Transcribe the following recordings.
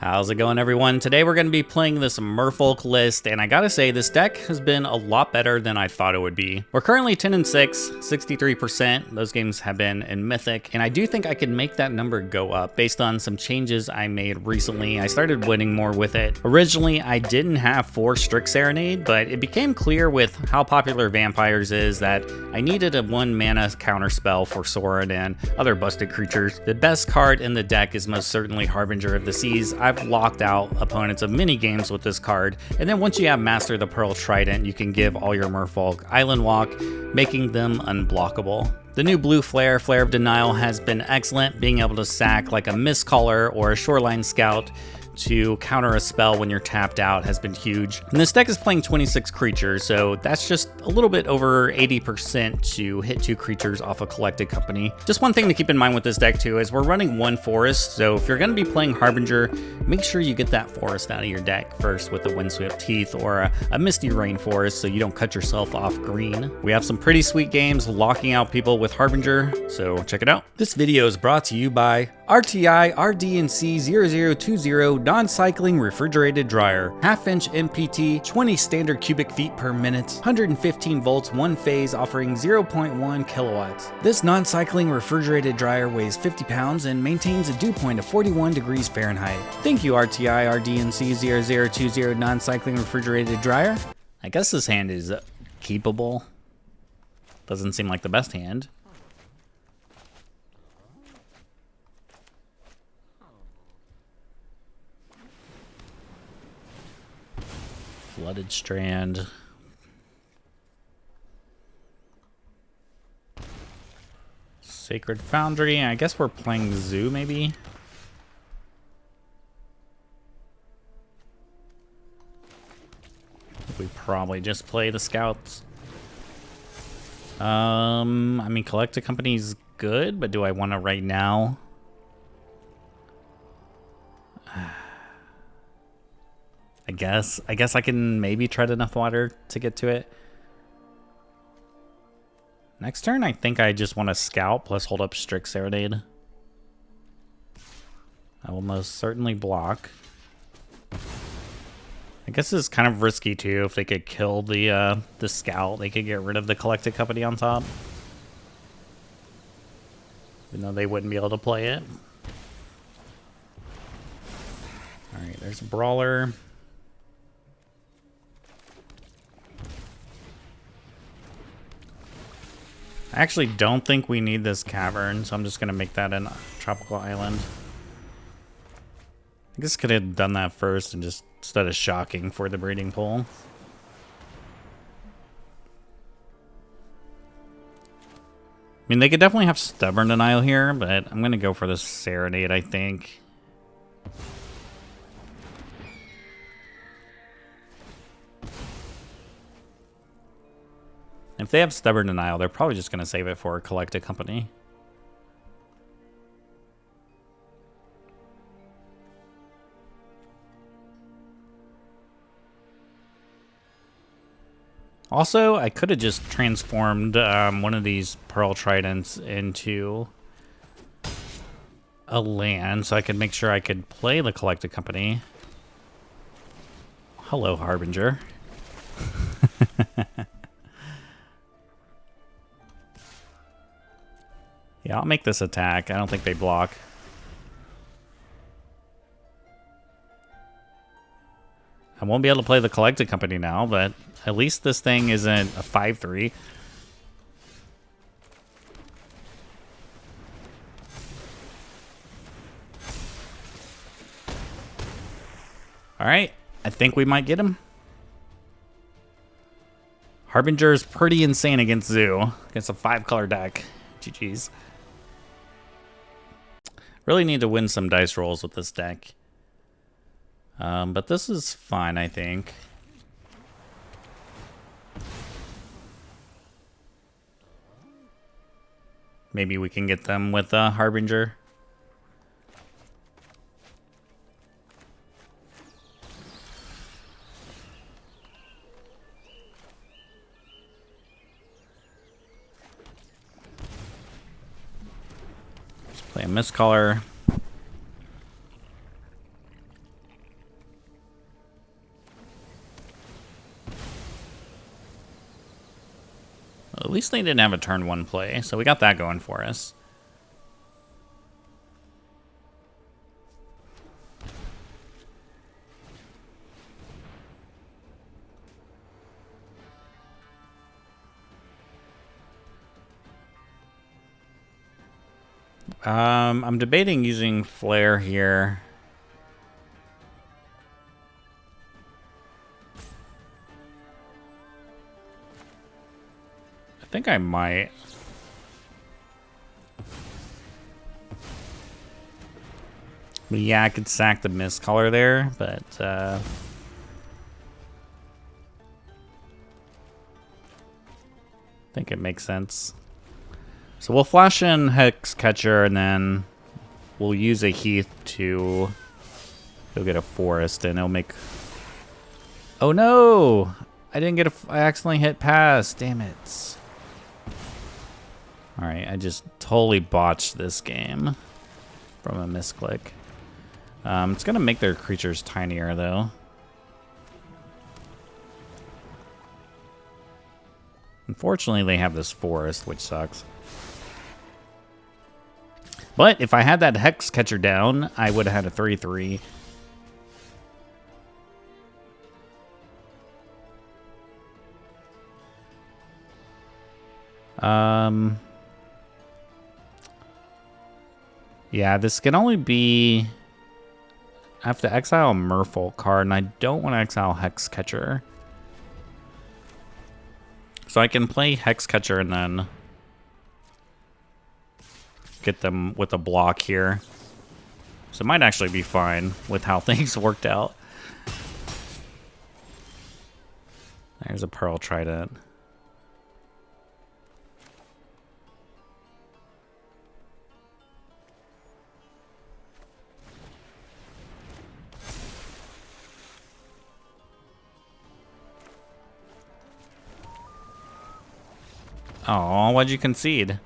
How's it going, everyone? Today we're going to be playing this Merfolk list, and I gotta say, this deck has been a lot better than I thought it would be. We're currently 10-6, 63%. Those games have been in Mythic, and I do think I can make that number go up based on some changes I made recently. I started winning more with it. Originally, I didn't have 4 Strix Serenade, but it became clear with how popular Vampires is that I needed a 1-mana counterspell for Soaring and other busted creatures. The best card in the deck is most certainly Harbinger of the Seas. I've locked out opponents of many games with this card, and then once you have Master the Pearl Trident, you can give all your Merfolk Island Walk, making them unblockable. The new blue Flare of Denial has been excellent, being able to sack like a Mistcaller or a Shoreline Scout to counter a spell when you're tapped out has been huge. And this deck is playing 26 creatures, so that's just a little bit over 80% to hit 2 creatures off a Collected Company. Just one thing to keep in mind with this deck too is we're running 1 forest, so if you're going to be playing Harbinger, make sure you get that forest out of your deck first with the Windswept Heath or a Misty Rainforest so you don't cut yourself off green. We have some pretty sweet games locking out people with Harbinger, so check it out. This video is brought to you by RTI RDNC 0020 non-cycling refrigerated dryer, 1/2-inch MPT, 20 standard cubic feet per minute, 115 volts, 1 phase, offering 0.1 kilowatts. This non-cycling refrigerated dryer weighs 50 pounds and maintains a dew point of 41 degrees Fahrenheit. Thank you, RTI RDNC 0020 non-cycling refrigerated dryer. I guess this hand is keepable. Doesn't seem like the best hand. Flooded Strand. Sacred Foundry. I guess we're playing Zoo, maybe? We probably just play the Scouts. I mean, Collected Company's good, but do I want to right now? I guess I can maybe tread enough water to get to it. Next turn, I think I just want to Scout plus hold up Strix Serenade. I will most certainly block. I guess it's kind of risky too. If they could kill the Scout, they could get rid of the Collected Company on top. Even though they wouldn't be able to play it. Alright, there's a Brawler. I actually don't think we need this cavern, so I'm just going to make that a tropical island. I guess I could have done that first and just instead of shocking for the breeding pool. I mean, they could definitely have Stubborn Denial here, but I'm going to go for the Serenade, I think. If they have Stubborn Denial, they're probably just going to save it for a Collected Company. Also, I could have just transformed one of these Pearl Tridents into a land so I could make sure I could play the Collected Company. Hello, Harbinger. Yeah, I'll make this attack. I don't think they block. I won't be able to play the Collected Company now, but at least this thing isn't a 5/3. Alright, I think we might get him. Harbinger's pretty insane against Zoo. Against a 5-color deck. GG's. Really need to win some dice rolls with this deck. But this is fine, I think. Maybe we can get them with Harbinger. Play a Mistcaller. least they didn't have a turn 1 play, so we got that going for us. I'm debating using Flare here. I think I might. But yeah, I could sack the Mistcaller there, but I think it makes sense. So we'll flash in Hexcatcher, and then we'll use a Heath to go get a Forest, and it'll make... Oh no! I didn't get a... I accidentally hit pass. Damn it. Alright, I just totally botched this game from a misclick. It's going to make their creatures tinier, though. Unfortunately, they have this Forest, which sucks. But if I had that Hexcatcher down, I would have had a 3/3. Yeah, this can only be... I have to exile a Merfolk card, and I don't want to exile Hexcatcher. So I can play Hexcatcher and then get them with a block here. So it might actually be fine with how things worked out. There's a Pearl Trident. Oh, why'd you concede?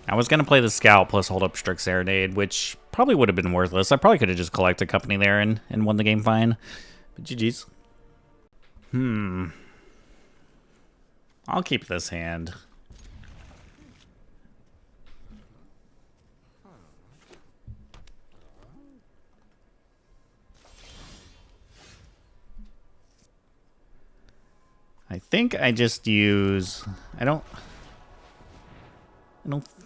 I was going to play the Scout plus hold up Strix Serenade, which probably would have been worthless. I probably could have just collected company there and won the game fine. But GG's. I'll keep this hand. I think I just use... I don't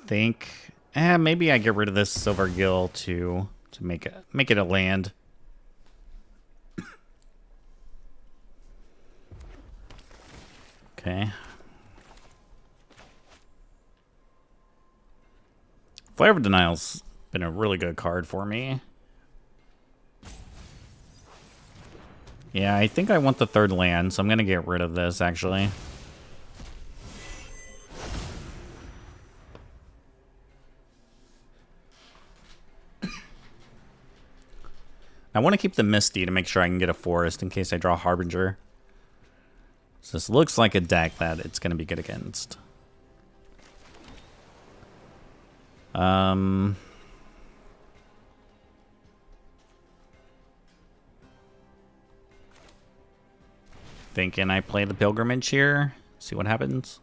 think... maybe I get rid of this Silvergill to make it a land. Okay. Flare of Denial's been a really good card for me. Yeah, I think I want the 3rd land, so I'm going to get rid of this, actually. I want to keep the Misty to make sure I can get a Forest in case I draw Harbinger. So this looks like a deck that it's going to be good against. Thinking I play the Pilgrimage here. See what happens.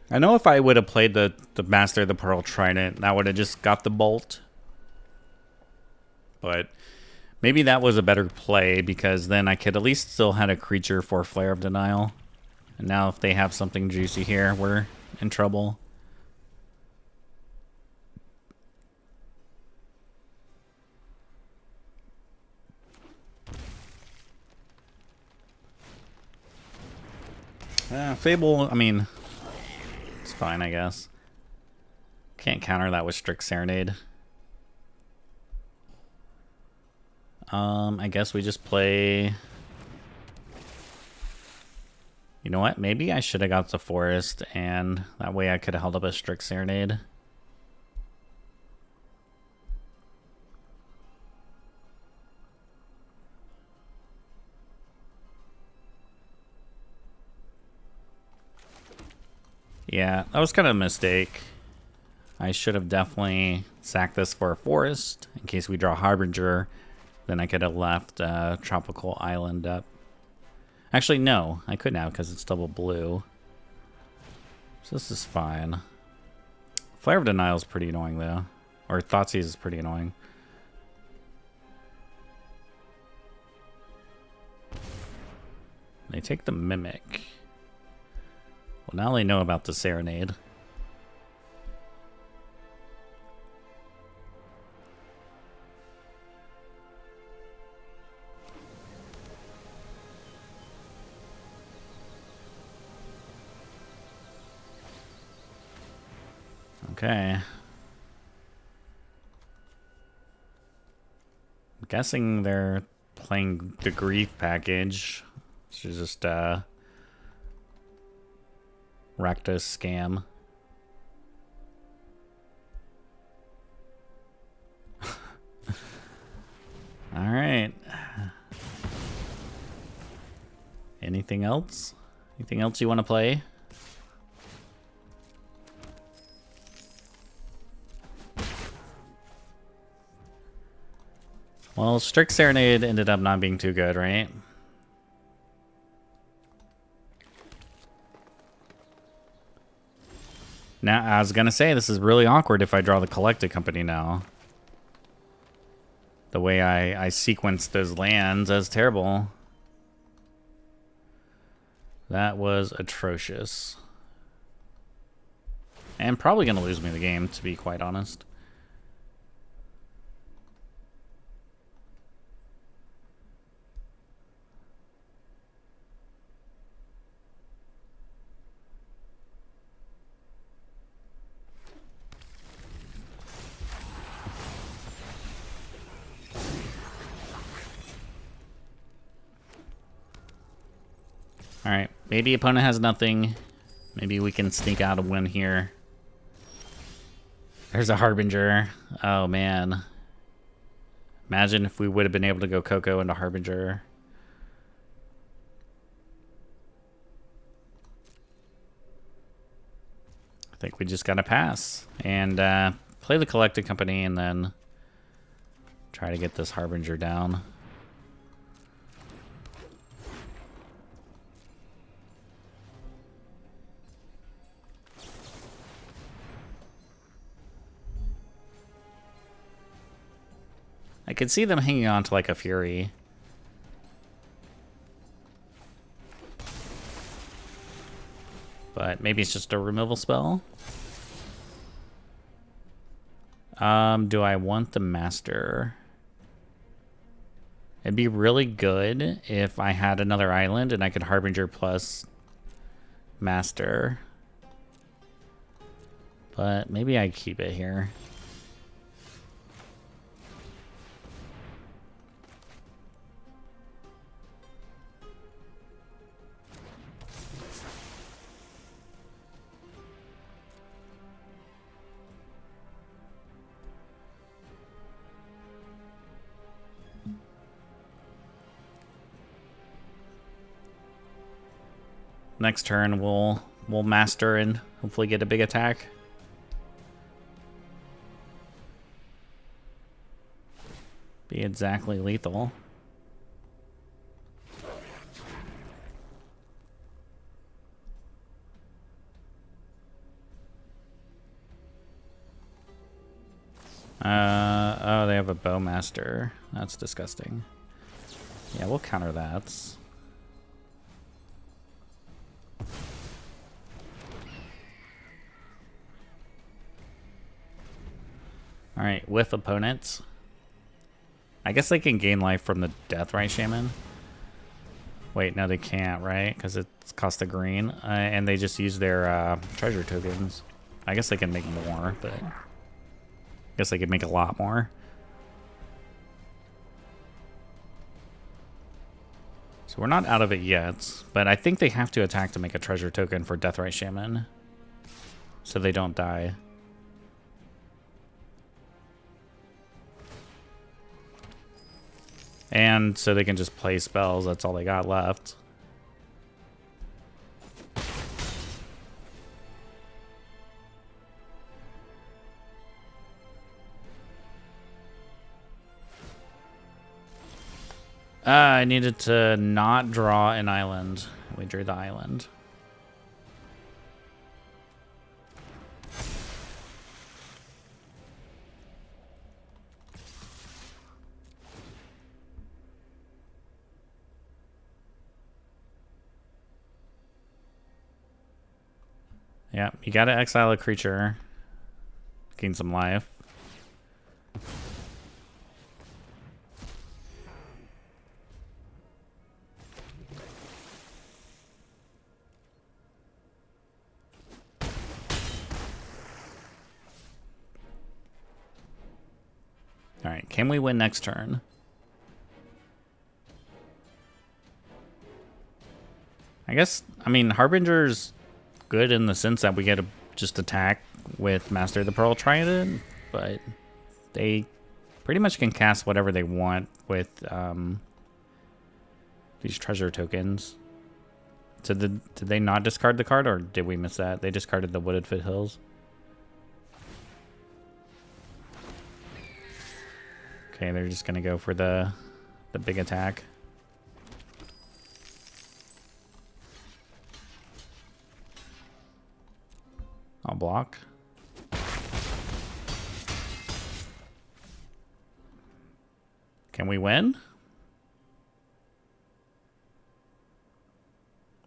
I know if I would have played the Master of the Pearl Trident, that would have just got the Bolt. But maybe that was a better play, because then I could at least still had a creature for Flare of Denial. And now if they have something juicy here, we're in trouble. Fable, I mean... It's fine, I guess. Can't counter that with Strix Serenade. I guess we just play... You know what? Maybe I should have got the Forest, and that way I could have held up a Strix Serenade. Yeah, that was kind of a mistake. I should have definitely sacked this for a forest in case we draw Harbinger. Then I could have left Tropical Island up. Actually, no, I couldn't have because it's double blue. So this is fine. Flare of Denial is pretty annoying though. Or Thoughtseize is pretty annoying. They take the Mimic. Well, now they know about the Serenade. Okay. I'm guessing they're playing the Grief package. Which is just Rakdos scam. Alright. Anything else? Anything else you want to play? Well, Strix Serenade ended up not being too good, right? Now, I was gonna say, this is really awkward if I draw the Collected Company now. The way I sequenced those lands, that's terrible. That was atrocious. And probably gonna lose me the game, to be quite honest. Alright, maybe opponent has nothing. Maybe we can sneak out a win here. There's a Harbinger. Oh, man. Imagine if we would have been able to go Coco into Harbinger. I think we just gotta pass. And play the Collected Company and then try to get this Harbinger down. I could see them hanging on to like a Fury. But maybe it's just a removal spell. Do I want the Master? It'd be really good if I had another island and I could Harbinger plus Master. But maybe I keep it here. Next turn we'll master and hopefully get a big attack. Be exactly lethal. Oh, they have a Bowmaster. That's disgusting. Yeah, we'll counter that. Alright, with opponents. I guess they can gain life from the Deathrite Shaman. Wait, no they can't, right? Because it's cost a green. And they just use their treasure tokens. I guess they can make more, but... I guess they could make a lot more. So we're not out of it yet, but I think they have to attack to make a treasure token for Deathrite Shaman. So they don't die. And so they can just play spells, that's all they got left. I needed to not draw an island. We drew the island. Yeah, you gotta exile a creature. Gain some life. Alright, can we win next turn? I mean, Harbinger's good in the sense that we get to just attack with Master of the Pearl Trident, but they pretty much can cast whatever they want with these treasure tokens. So did they not discard the card, or did we miss that? They discarded the Wooded Foothills. Okay, they're just gonna go for the big attack. I'll block. Can we win?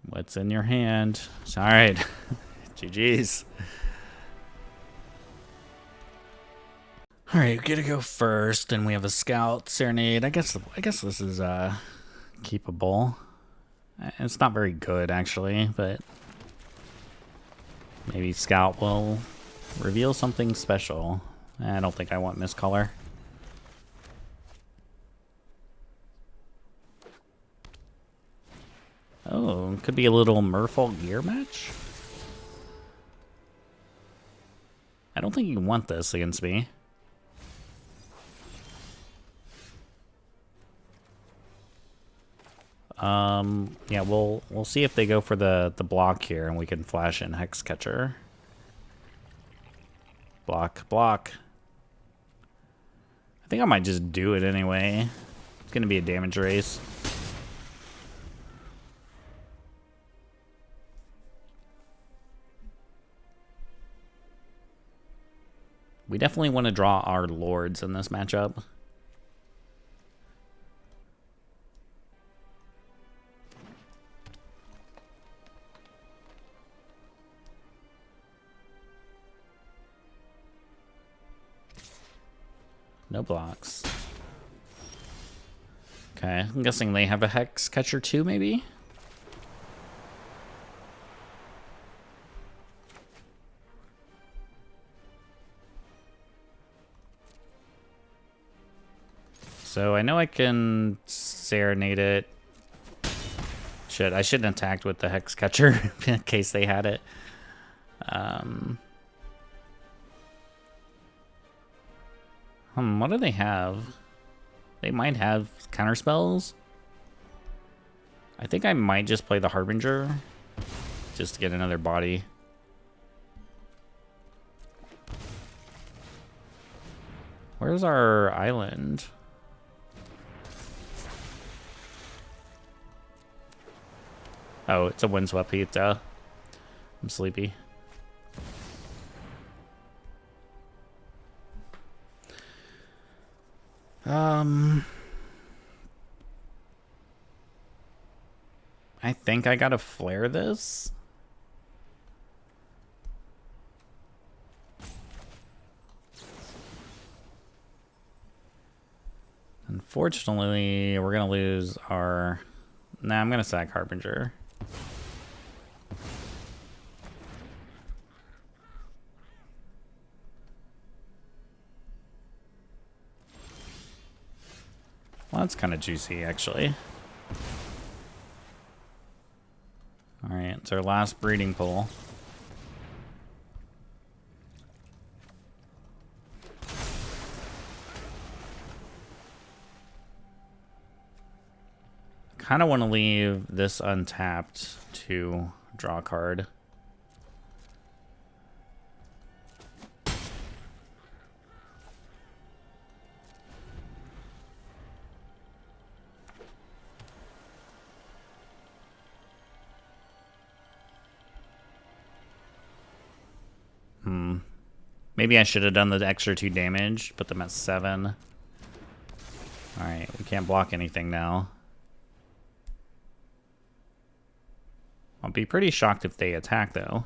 What's in your hand? All right. GG's. All right, we gotta go first, and we have a Scout Serenade. I guess this is keepable. It's not very good actually, but maybe Scout will reveal something special. I don't think I want Mistcaller. Oh, could be a little Merfolk gear match. I don't think you want this against me. Yeah, we'll see if they go for the block here, and we can flash in Hexcatcher. Block. I think I might just do it anyway. It's gonna be a damage race. We definitely want to draw our lords in this matchup. No blocks. Okay, I'm guessing they have a Hexcatcher too, maybe? So I know I can Serenade it. Shit, I shouldn't have attacked with the Hexcatcher in case they had it. What do they have? They might have counter spells. I think I might just play the Harbinger just to get another body. Where's our island? Oh, it's a Windswept Heath. I'm sleepy. I think I gotta flare this. Unfortunately, we're gonna lose our... Nah, I'm gonna sack Harbinger. Well, that's kind of juicy, actually. Alright, it's our last breeding pool. Kind of want to leave this untapped to draw a card. Maybe I should have done the extra 2 damage, put them at 7. Alright, we can't block anything now. I'll be pretty shocked if they attack, though.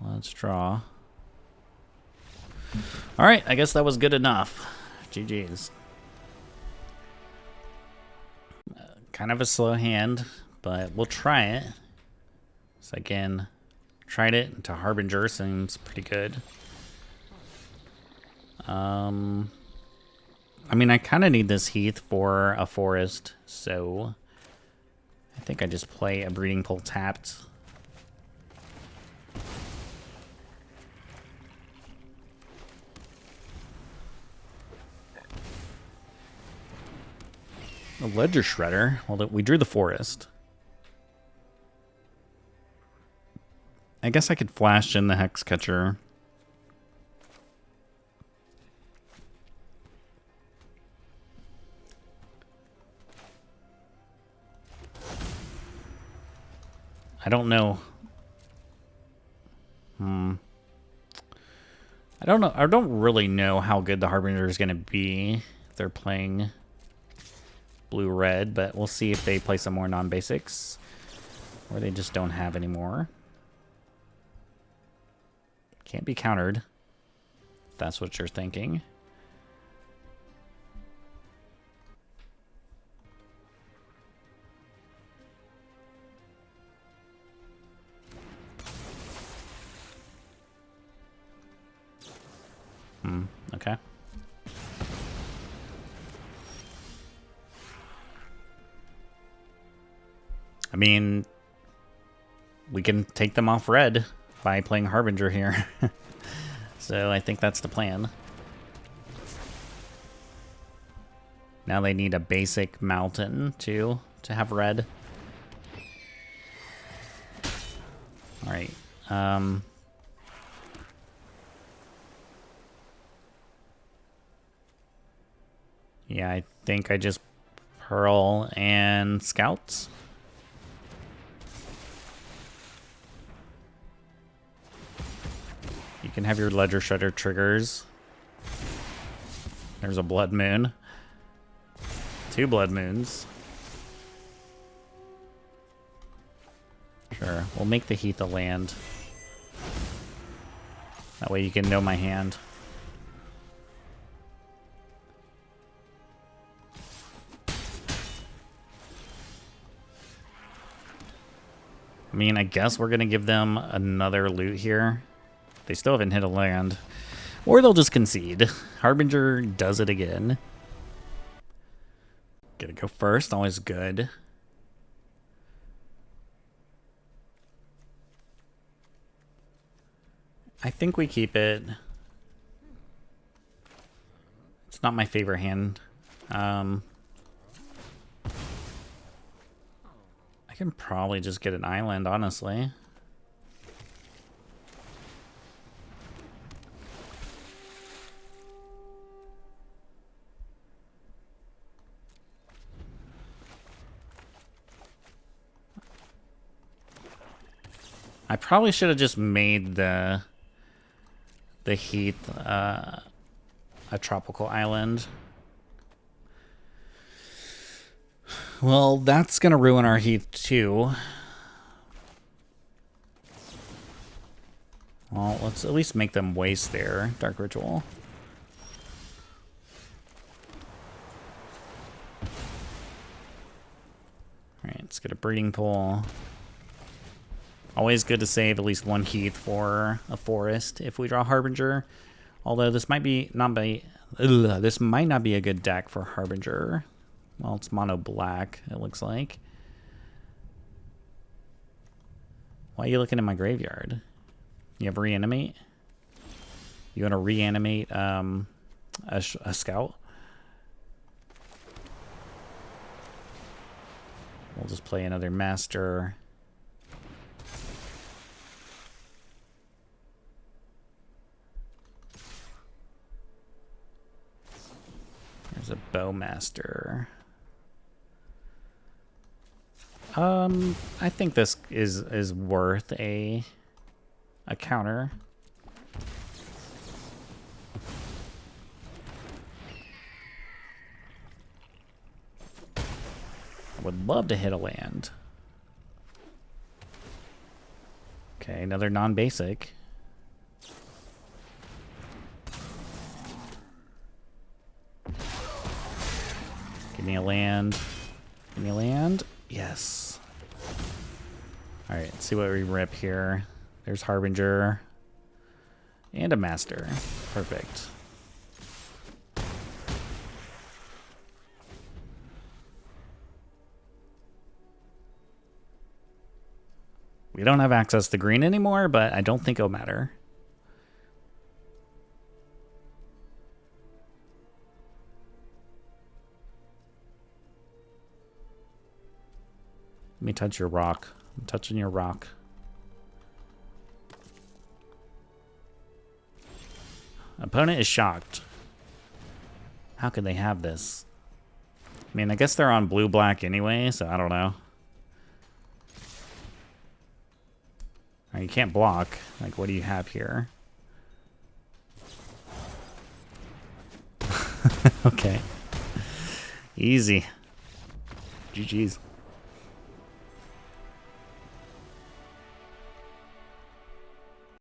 Let's draw. Alright, I guess that was good enough. GG's. Kind of a slow hand, but we'll try it. So again, tried it into Harbinger, seems pretty good. I mean, I kind of need this Heath for a forest, so I think I just play a Breeding Pool tapped. A Ledger Shredder. Well, we drew the forest. I guess I could flash in the Hexcatcher. I don't know. I don't know. I don't really know how good the Harbinger is going to be if they're playing blue-red, but we'll see if they play some more non-basics or they just don't have any more. Can't be countered, if that's what you're thinking. Okay. I mean, we can take them off red by playing Harbinger here. So I think that's the plan. Now they need a basic mountain too to have red. All right. Yeah, I think I just Pearl and Scouts. You can have your Ledger Shredder triggers. There's a Blood Moon. 2 Blood Moons. Sure, we'll make the Heath a land. That way you can know my hand. I mean, I guess we're going to give them another loot here. They still haven't hit a land. Or they'll just concede. Harbinger does it again. Gotta go first, always good. I think we keep it. It's not my favorite hand. I can probably just get an island, honestly. I probably should have just made the Heath a tropical island. Well, that's gonna ruin our Heath too. Well, let's at least make them waste their Dark Ritual. Alright, let's get a Breeding Pool. Always good to save at least 1 Heath for a forest if we draw Harbinger. Although this might not be a good deck for Harbinger. Well, it's mono black, it looks like. Why are you looking at my graveyard? You have Reanimate? You want to reanimate a Scout? We'll just play another Master. There's a Bowmaster. I think this is worth a counter. Would love to hit a land. Okay, another non-basic. Give me a land. Give me a land. Yes. All right, let's see what we rip here. There's Harbinger. And a Master. Perfect. We don't have access to green anymore, but I don't think it'll matter. Let me touch your rock. I'm touching your rock. Opponent is shocked. How could they have this? I mean, I guess they're on blue-black anyway, so I don't know. You can't block. Like, what do you have here? Okay. Easy. GG's.